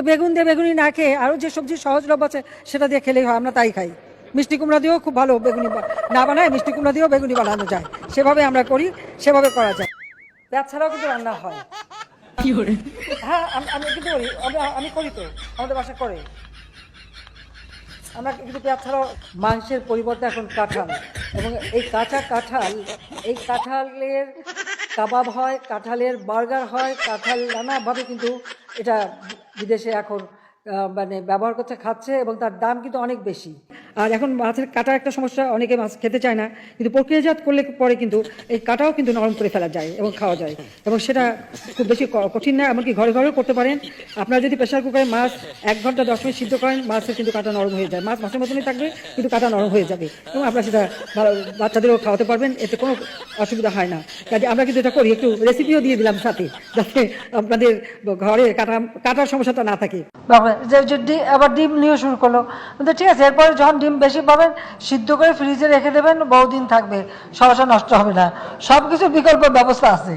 তো বেগুন দিয়ে বেগুনি না খেয়ে আরও যে সবজি সহজলভ্য আছে সেটা দিয়ে খেলেই হয়, আমরা তাই খাই। মিষ্টি কুমড়া দিয়েও খুব ভালো বেগুনি না বানায়, মিষ্টি কুমড়া দিয়েও বেগুনি বানানো যায়, সেভাবে আমরা করি, সেভাবে করা যায়। পেঁয়াজ ছাড়াও কিন্তু রান্না হয়। হ্যাঁ, আমি কিন্তু করি, আমি করি তো, আমাদের বাসা করে। আমরা কিন্তু পেঁয়াজ ছাড়াও মাংসের পরিবর্তে এখন কাঁঠাল, এবং এই এই কাঁঠালের কাবাব হয়, কাঁঠালের বার্গার হয়, কাঁঠাল নানাভাবে কিন্তু এটা বিদেশে এখন মানে ব্যবহার করতে খাচ্ছে, এবং তার দাম কিন্তু অনেক বেশি। আর এখন মাছের কাটার একটা সমস্যা, অনেকে মাছ খেতে চায় না, কিন্তু প্রক্রিয়াজাত করলে পরে কিন্তু এই কাটাও কিন্তু নরম করে ফেলা যায় এবং খাওয়া যায়, এবং সেটা খুব বেশি কঠিন না, এমনকি ঘরে ঘরেও করতে পারেন। আপনারা যদি প্রেশার কুকারে মাছ 1 ঘন্টা 10 মিনিট সিদ্ধ করেন, মাছের কিন্তু কাটা নরম হয়ে যায়, মাছের মতনই থাকবে কিন্তু কাটা নরম হয়ে যাবে, এবং আপনারা সেটা ভালো বাচ্চাদেরও খাওয়াতে পারবেন, এতে কোনো অসুবিধা হয় না। কাজে আমরা কিন্তু এটা করি, একটু রেসিপিও দিয়ে দিলাম সাথে, যাতে আপনাদের ঘরে কাটার সমস্যাটা না থাকে। আবার ডিম নিয়ে শুরু করলো, ঠিক আছে, এরপরে যখন ডিম বেশি পাবেন সিদ্ধ করে ফ্রিজে রেখে দেবেন, বহুদিন থাকবে, সমস্যা নষ্ট হবে না, সবকিছু বিকল্প ব্যবস্থা আছে।